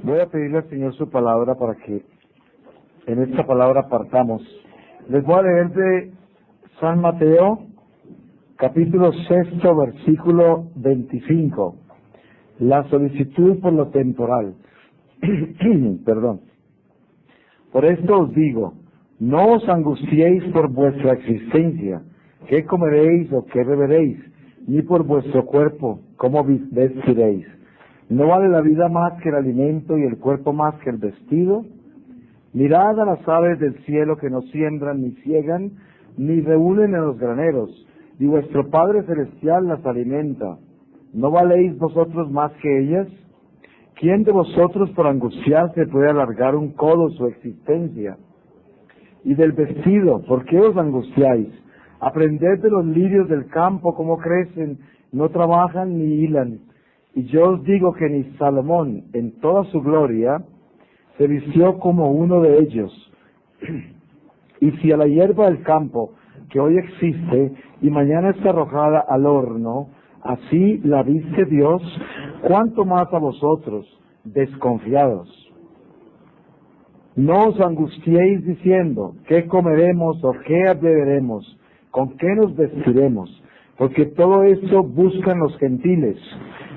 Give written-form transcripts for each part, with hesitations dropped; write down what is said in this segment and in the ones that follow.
Voy a pedirle al Señor su palabra para que en esta palabra partamos. Les voy a leer de San Mateo, capítulo 6, versículo 25. La solicitud por lo temporal. Perdón. Por esto os digo, no os angustiéis por vuestra existencia, qué comeréis o qué beberéis, ni por vuestro cuerpo, cómo vestiréis. ¿No vale la vida más que el alimento y el cuerpo más que el vestido? Mirad a las aves del cielo que no siembran ni ciegan, ni reúnen en los graneros, y vuestro Padre Celestial las alimenta. ¿No valéis vosotros más que ellas? ¿Quién de vosotros por angustiarse puede alargar un codo su existencia? Y del vestido, ¿por qué os angustiáis? Aprended de los lirios del campo cómo crecen, no trabajan ni hilan. Y yo os digo que ni Salomón, en toda su gloria, se vistió como uno de ellos. Y si a la hierba del campo, que hoy existe, y mañana está arrojada al horno, así la viste Dios, ¿cuánto más a vosotros, desconfiados? No os angustiéis diciendo, ¿qué comeremos o qué beberemos? ¿Con qué nos vestiremos? Porque todo eso buscan los gentiles.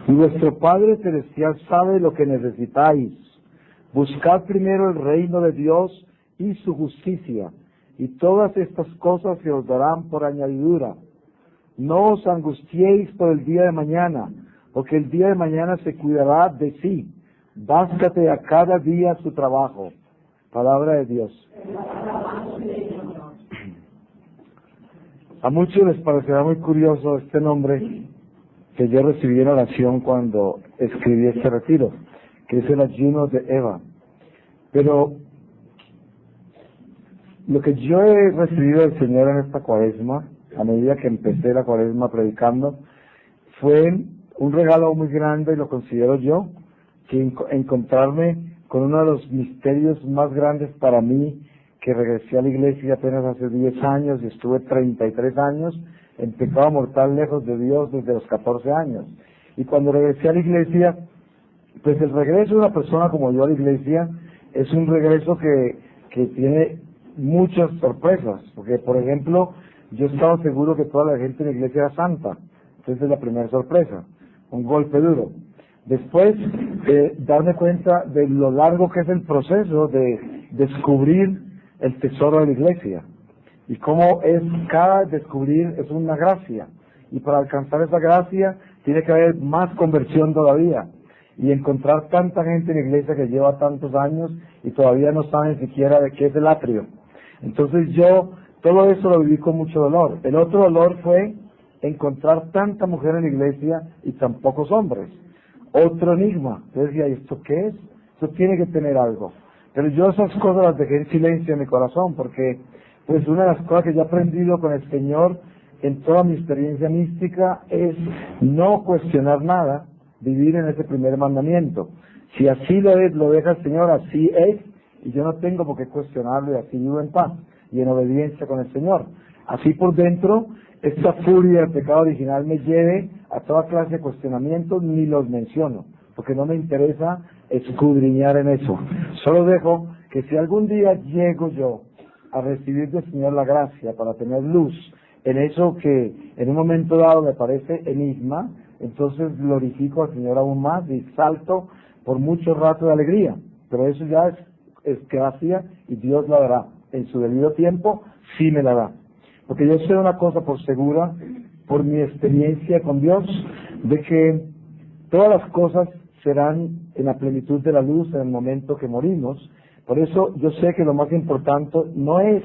Y vuestro Padre Celestial sabe lo que necesitáis. Buscad primero el reino de Dios y su justicia, y todas estas cosas se os darán por añadidura. No os angustiéis por el día de mañana, porque el día de mañana se cuidará de sí. Bástate a cada día su trabajo. Palabra de Dios. A muchos les parecerá muy curioso este nombre que yo recibí en oración cuando escribí este retiro, que es el ayuno de Eva. Pero lo que yo he recibido del Señor en esta cuaresma, a medida que empecé la cuaresma predicando, fue un regalo muy grande, y lo considero yo, que encontrarme con uno de los misterios más grandes para mí, que regresé a la iglesia apenas hace 10 años y estuve 33 años en pecado mortal lejos de Dios desde los 14 años. Y cuando regresé a la iglesia, pues el regreso de una persona como yo a la iglesia es un regreso que tiene muchas sorpresas, porque por ejemplo, yo estaba seguro que toda la gente en la iglesia era santa. Entonces es la primera sorpresa, un golpe duro. Después, darme cuenta de lo largo que es el proceso de descubrir el tesoro de la iglesia. Y cómo es cada descubrir es una gracia. Y para alcanzar esa gracia tiene que haber más conversión todavía. Y encontrar tanta gente en la iglesia que lleva tantos años y todavía no saben siquiera de qué es el atrio. Entonces yo todo eso lo viví con mucho dolor. El otro dolor fue encontrar tanta mujer en la iglesia y tan pocos hombres. Otro enigma. Yo decía, ¿y esto qué es? Esto tiene que tener algo. Pero yo esas cosas las dejé en silencio en mi corazón, porque pues una de las cosas que yo he aprendido con el Señor en toda mi experiencia mística es no cuestionar nada, vivir en ese primer mandamiento. Si así lo es, lo deja el Señor, así es, y yo no tengo por qué cuestionarlo, y así vivo en paz y en obediencia con el Señor. Así por dentro, esta furia del pecado original me lleve a toda clase de cuestionamientos, ni los menciono, porque no me interesa escudriñar en eso. Solo dejo que si algún día llego yo a recibir del Señor la gracia para tener luz en eso que en un momento dado me parece enigma, entonces glorifico al Señor aún más y salto por mucho rato de alegría. Pero eso ya es gracia y Dios la dará. En su debido tiempo sí me la da. Porque yo sé una cosa por segura, por mi experiencia con Dios, de que todas las cosas serán en la plenitud de la luz en el momento que morimos. Por eso yo sé que lo más importante no es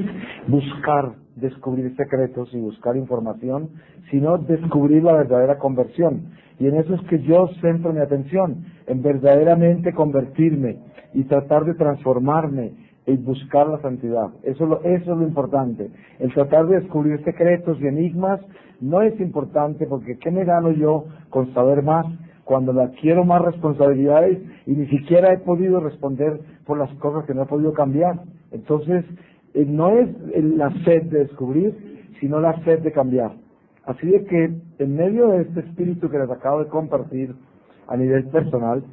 buscar descubrir secretos y buscar información, sino descubrir la verdadera conversión. Y en eso es que yo centro mi atención, en verdaderamente convertirme y tratar de transformarme y buscar la santidad. Eso es lo importante. El tratar de descubrir secretos y enigmas no es importante, porque ¿qué me gano yo con saber más cuando le adquiero más responsabilidades y ni siquiera he podido responder por las cosas que no he podido cambiar? Entonces, no es la sed de descubrir, sino la sed de cambiar. Así de que, en medio de este espíritu que les acabo de compartir a nivel personal,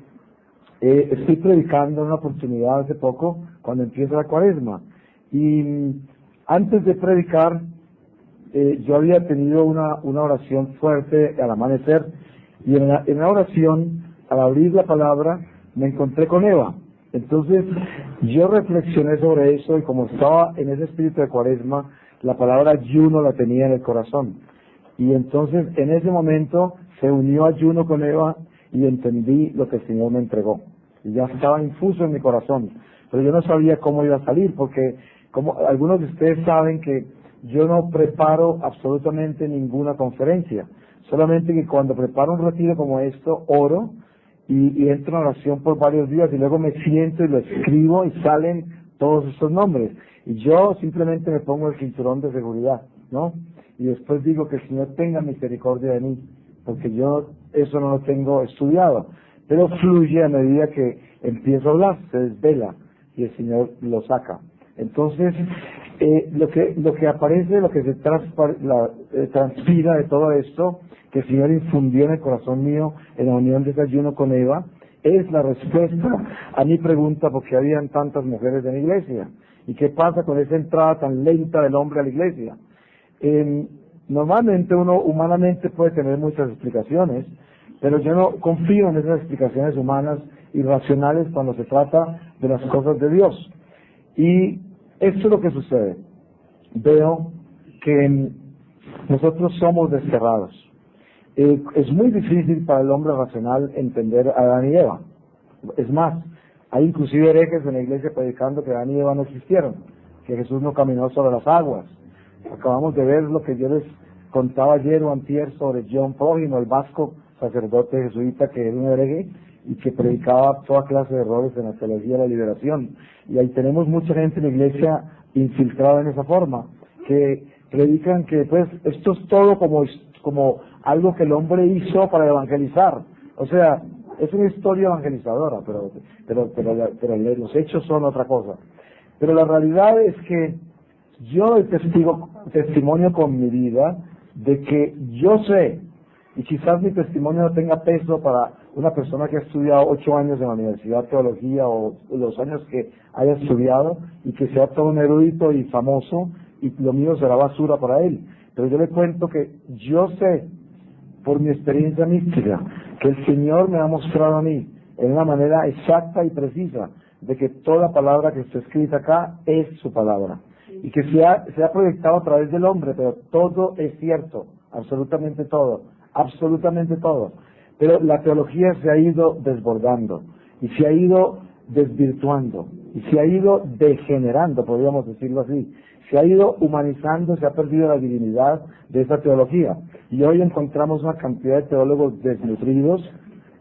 Estoy predicando en una oportunidad hace poco, cuando empieza la cuaresma, y antes de predicar, yo había tenido una oración fuerte al amanecer, y en la oración, al abrir la palabra, me encontré con Eva. Entonces, yo reflexioné sobre eso, y como estaba en ese espíritu de cuaresma, la palabra ayuno la tenía en el corazón. Y entonces, en ese momento, se unió ayuno con Eva, y entendí lo que el Señor me entregó. Y ya estaba infuso en mi corazón. Pero yo no sabía cómo iba a salir, porque como algunos de ustedes saben que yo no preparo absolutamente ninguna conferencia. Solamente que cuando preparo un retiro como esto, oro y entro en oración por varios días y luego me siento y lo escribo y salen todos estos nombres. Y yo simplemente me pongo el cinturón de seguridad, ¿no? Y después digo que el Señor tenga misericordia de mí, porque yo eso no lo tengo estudiado. Pero fluye a medida que empiezo a hablar, se desvela y el Señor lo saca. Entonces, lo que aparece, lo que se transpira de todo esto, que el Señor infundió en el corazón mío en la unión de ese ayuno con Eva, es la respuesta a mi pregunta, porque habían tantas mujeres en la iglesia. ¿Y qué pasa con esa entrada tan lenta del hombre a la iglesia? Normalmente uno humanamente puede tener muchas explicaciones, pero yo no confío en esas explicaciones humanas y racionales cuando se trata de las cosas de Dios. Y esto es lo que sucede. Veo que nosotros somos desterrados. Es muy difícil para el hombre racional entender a Adán y Eva. Es más, hay inclusive herejes en la iglesia predicando que Adán y Eva no existieron, que Jesús no caminó sobre las aguas. Acabamos de ver lo que yo les contaba ayer o antier sobre John Prógino, el vasco sacerdote jesuita que era un hereje y que predicaba toda clase de errores en la teología de la liberación. Y ahí tenemos mucha gente en la iglesia infiltrada en esa forma, que predican que pues esto es todo como algo que el hombre hizo para evangelizar. O sea, es una historia evangelizadora, pero los hechos son otra cosa. Pero la realidad es que yo doy testimonio con mi vida de que yo sé, y quizás mi testimonio no tenga peso para una persona que ha estudiado 8 años en la universidad de teología o los años que haya estudiado y que sea todo un erudito y famoso, y lo mío será basura para él. Pero yo le cuento que yo sé, por mi experiencia mística, que el Señor me ha mostrado a mí en una manera exacta y precisa de que toda palabra que está escrita acá es su palabra, y que se ha proyectado a través del hombre, pero todo es cierto, absolutamente todo. Pero la teología se ha ido desbordando, y se ha ido desvirtuando, y se ha ido degenerando, podríamos decirlo así. Se ha ido humanizando, se ha perdido la divinidad de esa teología. Y hoy encontramos una cantidad de teólogos desnutridos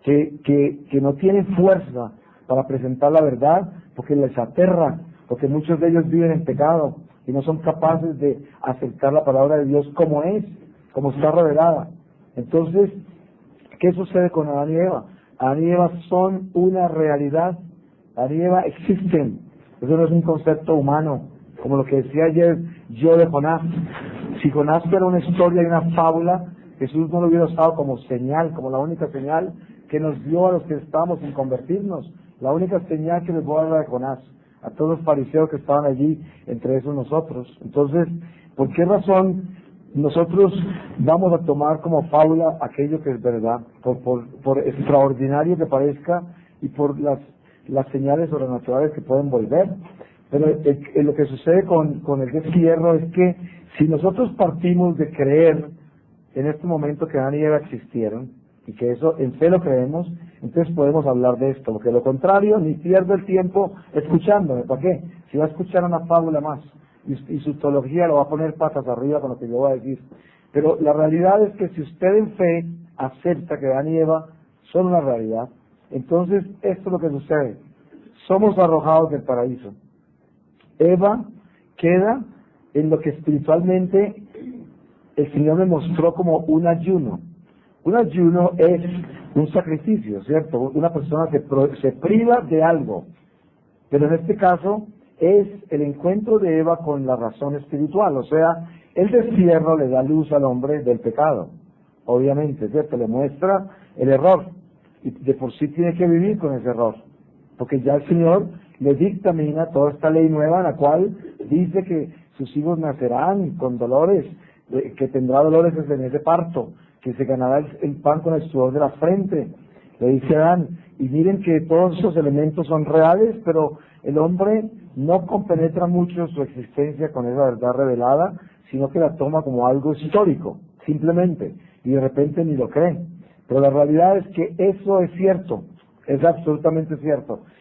que no tienen fuerza para presentar la verdad, porque les aterra, porque muchos de ellos viven en pecado y no son capaces de aceptar la palabra de Dios como es, como está revelada. Entonces, ¿qué sucede con Adán y Eva? Adán y Eva son una realidad. Adán y Eva existen. Eso no es un concepto humano, como lo que decía ayer yo de Jonás. Si Jonás fuera una historia y una fábula, Jesús no lo hubiera usado como señal, como la única señal que nos dio a los que estábamos sin convertirnos. La única señal que les voy a dar de Jonás, a todos los fariseos que estaban allí, entre esos nosotros. Entonces, ¿por qué razón nosotros vamos a tomar como fábula aquello que es verdad? Por extraordinario que parezca y por las señales sobrenaturales que pueden volver. Pero lo que sucede con el destierro es que si nosotros partimos de creer en este momento que Adán y Eva existieron, y que eso en fe lo creemos, entonces podemos hablar de esto, porque de lo contrario ni pierdo el tiempo escuchándome. ¿Para qué? Si va a escuchar una fábula más y su teología lo va a poner patas arriba con lo que yo voy a decir. Pero la realidad es que si usted en fe acepta que Adán y Eva son una realidad, entonces esto es lo que sucede. Somos arrojados del paraíso. Eva queda en lo que espiritualmente el Señor me mostró como un ayuno. Un ayuno es un sacrificio, ¿cierto? Una persona se priva de algo. Pero en este caso es el encuentro de Eva con la razón espiritual. O sea, el destierro le da luz al hombre del pecado. Obviamente, ¿cierto? Le muestra el error. Y de por sí tiene que vivir con ese error. porque ya el Señor le dictamina toda esta ley nueva en la cual dice que sus hijos nacerán con dolores, que tendrá dolores desde ese parto, que se ganará el pan con el sudor de la frente. Le dice Adán, y miren que todos esos elementos son reales, pero el hombre no compenetra mucho su existencia con esa verdad revelada, sino que la toma como algo histórico, simplemente, y de repente ni lo cree. Pero la realidad es que eso es cierto, es absolutamente cierto.